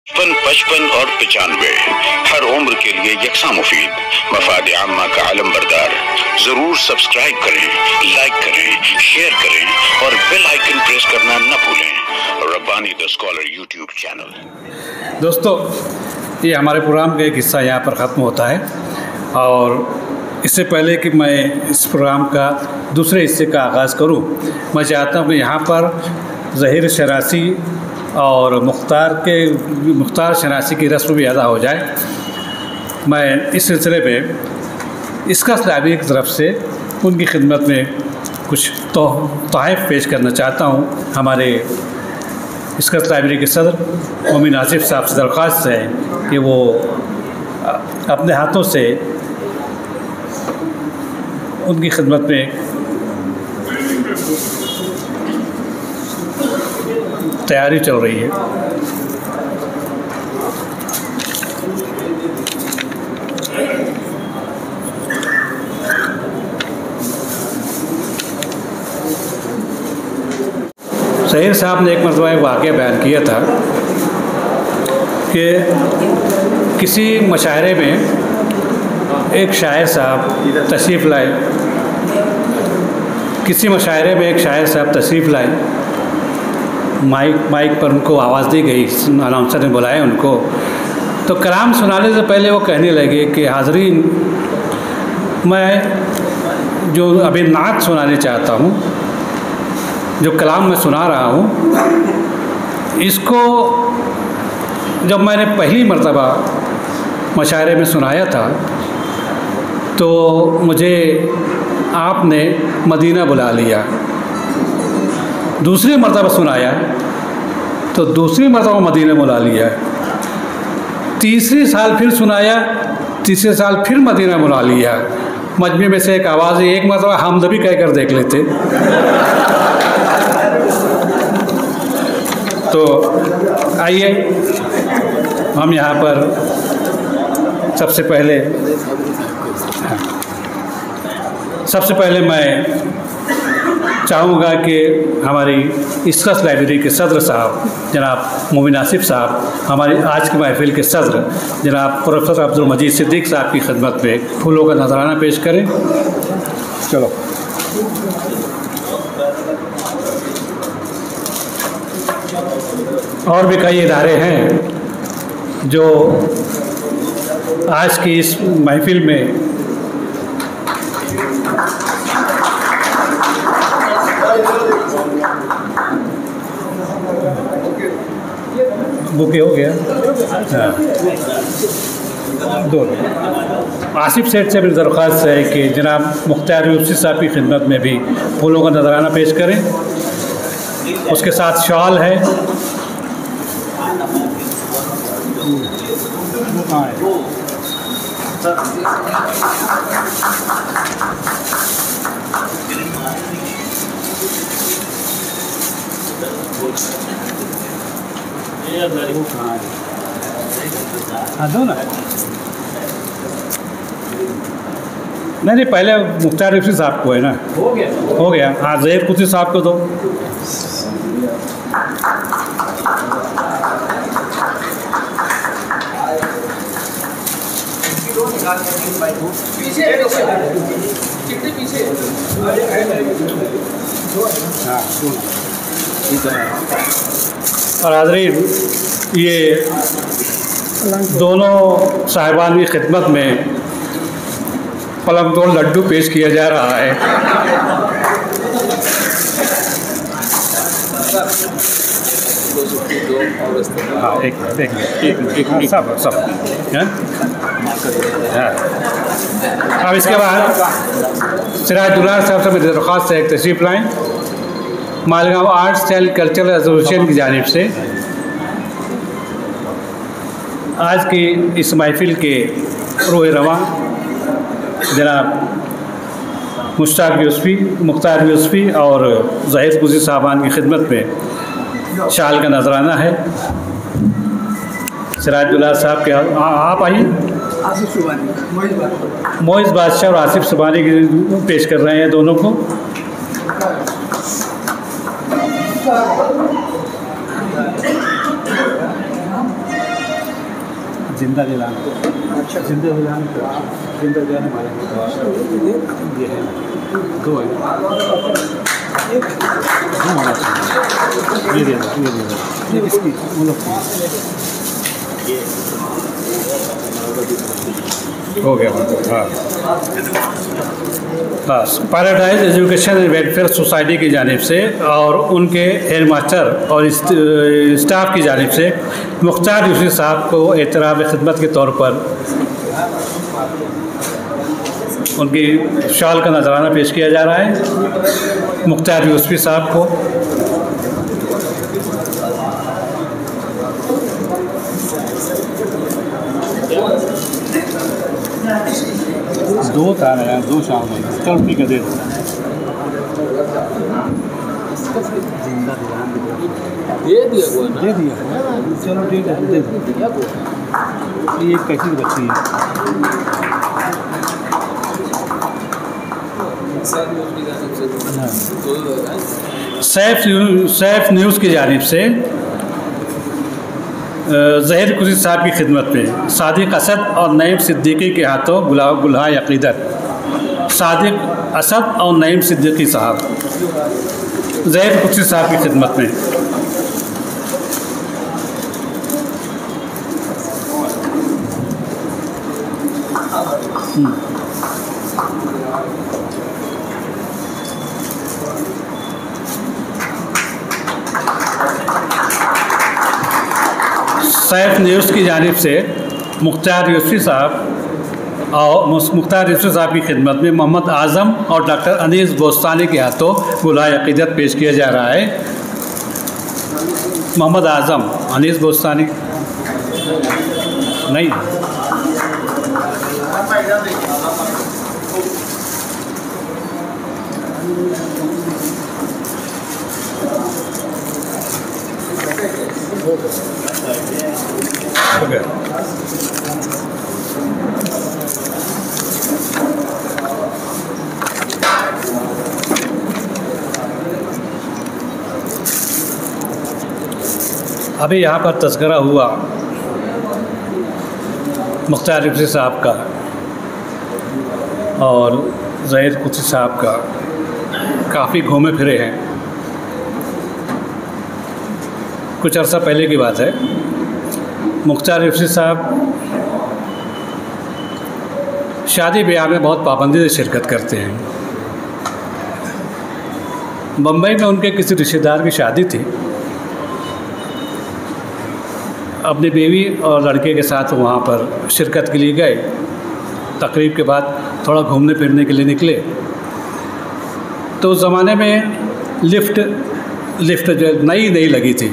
55 और 95 हर उम्र के लिए यकसा मुफीद, मफाद आम्मा का आलम बरदार। जरूर सब्सक्राइब करें, लाइक करें, शेयर करें और बेल आइकन प्रेस करना न भूलें। Rabbani the scholar YouTube channel. दोस्तों, ये हमारे प्रोग्राम का एक हिस्सा यहाँ पर ख़त्म होता है और इससे पहले कि मैं इस प्रोग्राम का दूसरे हिस्से का आगाज़ करूँ, मैं चाहता हूँ कि यहाँ पर ज़हीर शरासी और मुख्तार शनासी की रस्म भी अदा हो जाए। मैं इस सिलसिले में इसकस लाइब्रेरी की तरफ से उनकी खिदमत में कुछ तोहफ़े पेश करना चाहता हूँ। हमारे इसकस लाइब्रेरी के सदर मोमिन आसिफ साहब से दरख्वास्त है कि वो अपने हाथों से उनकी खिदमत में तैयारी चल रही है। ज़हीर साहब ने एक मरतबा एक वाक़या बयान किया था कि किसी मशायरे में एक शायर साहब तशरीफ़ लाए। माइक पर उनको आवाज़ दी गई, अनाउंसर ने बुलाया उनको। तो कलाम सुनाने से पहले वो कहने लगे कि हाज़रीन, मैं जो अभी नात सुनाने चाहता हूँ, जो कलाम मैं सुना रहा हूँ, इसको जब मैंने पहली मर्तबा मशायरे में सुनाया था तो मुझे आपने मदीना बुला लिया। दूसरी मर्तबा सुनाया तो दूसरी मर्तबा मदीना बुला लिया। तीसरे साल फिर सुनाया, तीसरे साल फिर मदीना बुला लिया। मजमे में से एक आवाज़, एक मर्तबा हमद भी कह कर देख लेते। तो आइए हम यहाँ पर सबसे पहले मैं चाहूँगा कि हमारी इसकस लाइब्रेरी के सदर साहब जनाब मोमिन आसिफ साहब, हमारी आज की महफिल के सदर जनाब प्रोफेसर अब्दुल मजीद सिद्दीक़ साहब की खिदमत में फूलों का नजराना पेश करें। चलो। और भी कई इदारे हैं जो आज की इस महफिल में बुके हो गया। हाँ, दो आसिफ सेठ से मेरी दरख्वास्त है कि जनाब मुख्तार यूसुफ़ी साहब की खिदमत में भी फूलों का नजराना पेश करें। उसके साथ शॉल है। दो ना। नहीं, पहले मुख्तार यूसुफ़ी साहब को है ना। हो गया। हाँ, ज़हीर कुर्सी साहब को दो। और हाज़रीन, ये दोनों साहिबान की खिदमत में पलंग तोड़ लड्डू पेश किया जा रहा है। हाँ, एक सब अब इसके बाद सिराजुल्लाह साहब से मेरी दरख्वास्त है एक तशरीफ़ लाएँ। Malgaon arts and cultural association की जानिब से आज की इस महफिल के रोए रवां जनाब मुख्तार यूसुफ़ी और ज़हीर कुर्सी साहबान की खिदमत में शाल का नजराना है। सिराजुल्लाह साहब के आप आइए। मोइज़ बादशाह और आसिफ सुबानी की पेश कर रहे हैं दोनों को। जिंदा दिलाना। अच्छा, जिंदा दिलाना हमारे ये है, 2 है, 2 होना चाहिए। ये दे दो, ये किसकी हो गया। हाँ बस paradise education and welfare society की जानिब से और उनके हेडमास्टर और स्टाफ की जानिब से मुख्तार यूसुफ़ी साहब को एहतराम खिदमत के तौर पर उनकी शाल का नजराना पेश किया जा रहा है। मुख्तार यूसुफ़ी साहब को दो तार हैं, 2 शाम में, चलो ठीक है दे दो। दे दिया हुआ ना, दे दिया, चलो ठीक है दे दो। ये कैसी बच्ची है? सैफ न्यूज़ की जानिब से ज़हीर कुरैशी साहब की खिदमत में सादिक असद और नईम सिद्दीकी के हाथों गुलहाए अक़ीदत। सादिक असद और नईम सिद्दीकी साहब ज़हीर कुरैशी साहब की खिदमत में। सैफ न्यूज़ की जानिब से मुख्तार यूसुफ़ी साहब की खिदमत में मोहम्मद आज़म और डॉक्टर अनीस बोस्तानी के हाथों गुलहाए अक़ीदत पेश किया जा रहा है। मोहम्मद आज़म, अनीस बोस्तानी नहीं, Okay. अभी यहाँ पर तज़किरा हुआ मुख्तार यूसुफ़ी साहब का और ज़हीर कुरैशी साहब का। काफ़ी घूमे फिरे हैं। कुछ अर्सा पहले की बात है, मुख्तार यूसुफ़ी साहब शादी ब्याह में बहुत पाबंदी से शिरकत करते हैं। बम्बई में उनके किसी रिश्तेदार की शादी थी। अपनी बीवी और लड़के के साथ वहाँ पर शिरकत के लिए गए। तकरीब के बाद थोड़ा घूमने फिरने के लिए निकले तो उस ज़माने में लिफ्ट जो नई लगी थी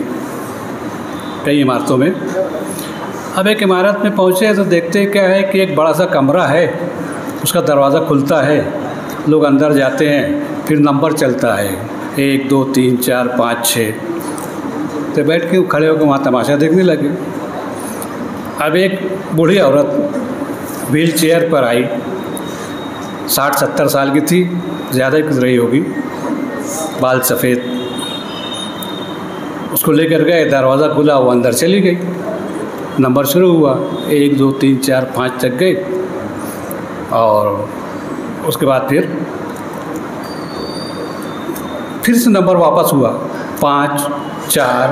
कई इमारतों में। अब एक इमारत में पहुँचे तो देखते क्या है कि एक बड़ा सा कमरा है, उसका दरवाज़ा खुलता है, लोग अंदर जाते हैं, फिर नंबर चलता है 1 2 3 4 5 6। तो बैठ के खड़े होकर वहाँ तमाशा देखने लगे। अब एक बूढ़ी औरत व्हील चेयर पर आई, 60-70 साल की थी, ज़्यादा ही रही होगी, बाल सफ़ेद। उसको लेकर गए, दरवाज़ा खुला, वो अंदर चली गई। नंबर शुरू हुआ, 1 2 3 4 5 तक गए और उसके बाद फिर से नंबर वापस हुआ, 5 4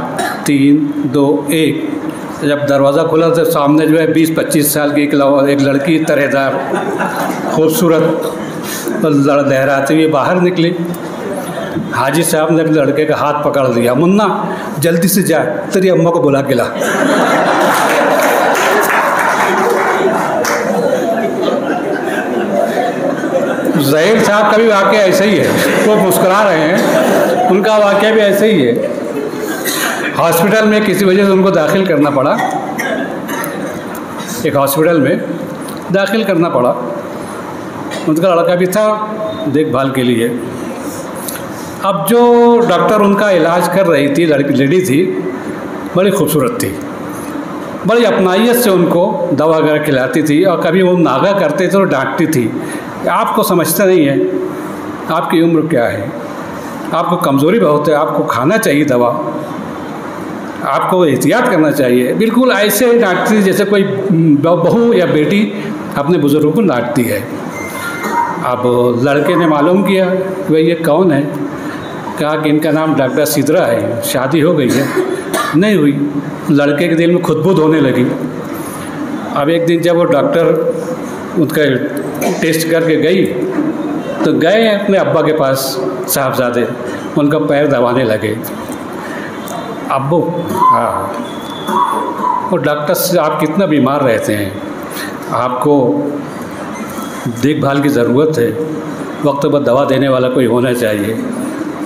3 2 1। जब दरवाज़ा खुला तो सामने जो है 20-25 साल की एक लड़की, तरहेदार, खूबसूरत, लहराते हुए बाहर निकली। हाजी साहब ने लड़के का हाथ पकड़ लिया, मुन्ना जल्दी से जा, तेरी अम्मा को बुला के ला। ज़हीर साहब का भी वाक़या ऐसा ही है, वो मुस्कुरा रहे हैं, उनका वाक़या भी ऐसा ही है। हॉस्पिटल में किसी वजह से उनको दाखिल करना पड़ा, एक हॉस्पिटल में दाखिल करना पड़ा। उनका लड़का भी था देखभाल के लिए। अब जो डॉक्टर उनका इलाज कर रही थी, लेडी थी, बड़ी खूबसूरत थी, बड़ी अपनाइयत से उनको दवा वगैरह खिलाती थी और कभी वो नागा करते थे तो डांटती थी, आपको समझता नहीं है, आपकी उम्र क्या है, आपको कमज़ोरी बहुत है, आपको खाना चाहिए दवा। आपको एहतियात करना चाहिए। बिल्कुल ऐसे डांटती है जैसे कोई बहू या बेटी अपने बुज़ुर्गों को डांटती है। अब लड़के ने मालूम किया कि भाई ये कौन है, कहा कि इनका नाम डॉक्टर सिद्रा है, शादी हो गई है? नहीं हुई। लड़के के दिल में खुदबुद होने लगी। अब एक दिन जब वो डॉक्टर उनका टेस्ट करके गई तो गए अपने अब्बा के पास साहबजादे, उनका पैर दबाने लगे। अब्बू, हाँ, वो डॉक्टर से आप कितना बीमार रहते हैं, आपको देखभाल की ज़रूरत है, वक्त पर दवा देने वाला कोई होना चाहिए।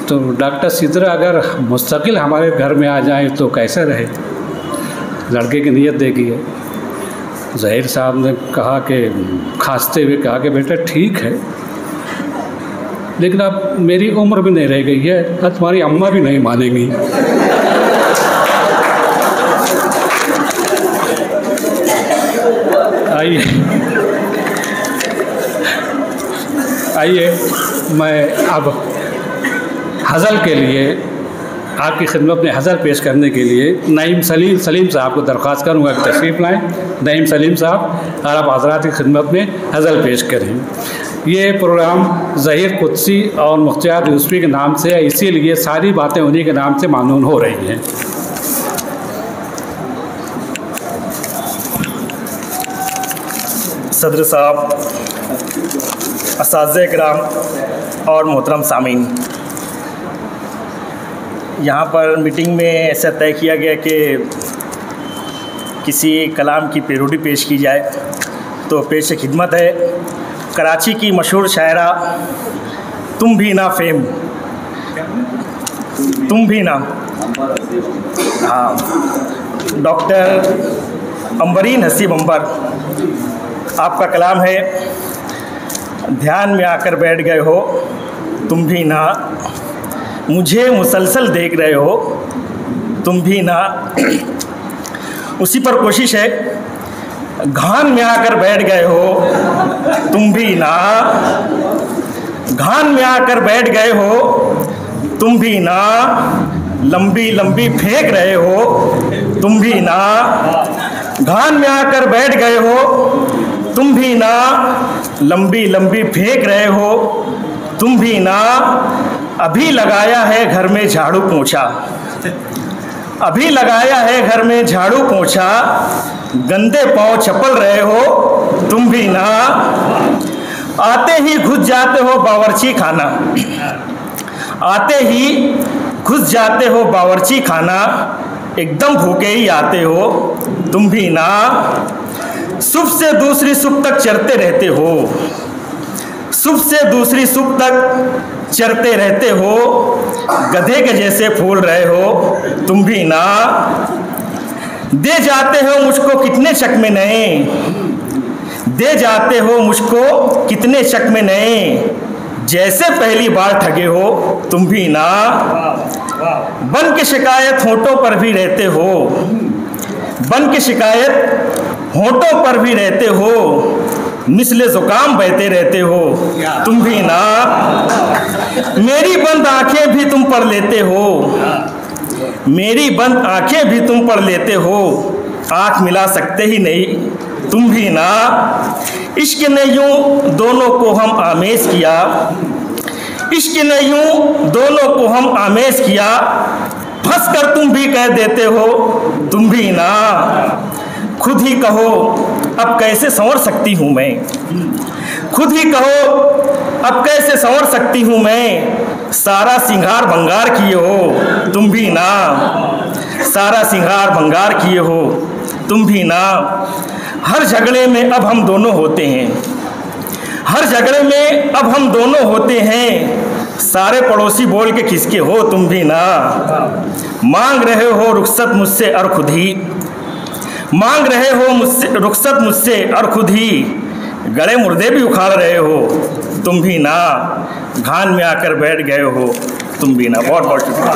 तो डॉक्टर सिद्रा अगर मुस्तकिल हमारे घर में आ जाए तो कैसा रहे? लड़के की नीयत देखी है। ज़हीर साहब ने कहा कि खांसते हुए कहा कि बेटा ठीक है, लेकिन अब मेरी उम्र भी नहीं रह गई है और तुम्हारी अम्मा भी नहीं मानेंगी। आइए मैं अब हज़ल के लिए आपकी खिदमत में हज़ल पेश करने के लिए नईम सलीम साहब को दरख्वास्त करूँगा कि तशरीफ़ लाएँ। नईम सलीम साहब, और आप हज़रात की खिदमत में हज़ल पेश करें। ये प्रोग्राम ज़हीर कुद्सी और मुख्तियार यूसुफ़ी के नाम से है, इसीलिए सारी बातें उन्हीं के नाम से मानून हो रही हैं। सदर साहब, असातिज़े किराम और मोहतरम सामीन, यहाँ पर मीटिंग में ऐसा तय किया गया कि किसी कलाम की पैरोडी पेश की जाए, तो पेश खिदमत है कराची की मशहूर शायरा तुम भी ना फेम, तुम भी ना, हाँ, डॉक्टर अंबरीन हसीब अंबर, आपका कलाम है। ध्यान में आकर बैठ गए हो तुम भी ना, मुझे मुसलसल देख रहे हो तुम भी ना। उसी पर कोशिश है, घान में आकर बैठ गए हो तुम भी ना, घान में आकर बैठ गए हो तुम भी ना, लंबी लंबी फेंक रहे हो तुम भी ना, घान में आकर बैठ गए हो तुम भी ना, लंबी लंबी फेंक रहे हो तुम भी ना। अभी लगाया है घर में झाड़ू पोंछा, अभी लगाया है घर में झाड़ू पोंछा, गंदे पांव चपल रहे हो तुम भी ना। आते ही घुस जाते हो बावर्ची खाना, आते ही घुस जाते हो बावर्ची खाना, एकदम भूखे ही आते हो तुम भी ना। सुबह से दूसरी सुबह तक चरते रहते हो, सुबह से दूसरी सुबह तक चरते रहते हो, गधे के जैसे फूल रहे हो तुम भी ना। दे जाते हो मुझको कितने शक में नए, दे जाते हो मुझको कितने शक में नए, जैसे पहली बार ठगे हो तुम भी ना। बन के शिकायत होठों पर भी रहते हो, बन के शिकायत होठों पर भी रहते हो, मिसले जुकाम बहते रहते हो तुम भी ना। मेरी बंद आंखें भी तुम पढ़ लेते हो, मेरी बंद आंखें भी तुम पढ़ लेते हो, आंख मिला सकते ही नहीं तुम भी ना। इश्क ने यूं दोनों को हम आमेज किया, इश्क ने यूं दोनों को हम आमेज किया, फंस कर तुम भी कह देते हो तुम भी ना। खुद ही कहो अब कैसे संवर सकती हूँ मैं, खुद ही कहो अब कैसे संवर सकती हूँ मैं, सारा सिंगार भंगार किए हो तुम भी ना, सारा सिंगार भंगार किए हो तुम भी ना। हर झगड़े में अब हम दोनों होते हैं, हर झगड़े में अब हम दोनों होते हैं, सारे पड़ोसी बोल के खिसके हो तुम भी ना। मांग रहे हो रुखसत मुझसे और खुद ही, मांग रहे हो मुझसे रुखसत मुझसे और खुद ही, गड़े मुर्दे भी उखाड़ रहे हो तुम भी ना, घान में आकर बैठ गए हो तुम भी ना। बहुत बहुत शुक्रिया।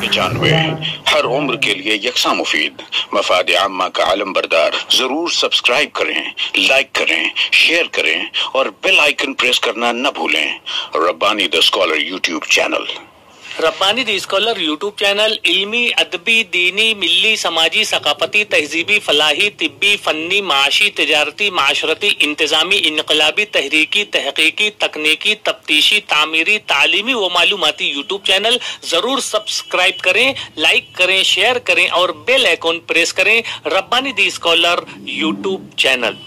95 हर उम्र के लिए यकसा मुफीद, मफाद आम्मा का आलम बरदार। जरूर सब्सक्राइब करें, लाइक करें, शेयर करें और बेल आइकन प्रेस करना न भूलें। Rabbani the scholar YouTube channel. Rabbani the scholar YouTube channel इल्मी, अदबी, दीनी, मिल्ली, समाजी, सकाफती, तहजीबी, फलाही, तिब्बी, फन्नी, माशी, तिजारती, माशरती, इंतजामी, इनकलाबी, तहरीकी, तहकीकी, तकनीकी, तफ्तीशी, तामीरी, तालीमी व मालूमाती यूट्यूब चैनल जरूर सब्सक्राइब करें, लाइक करें, शेयर करें और बेल आइकॉन प्रेस करें। Rabbani the scholar YouTube channel.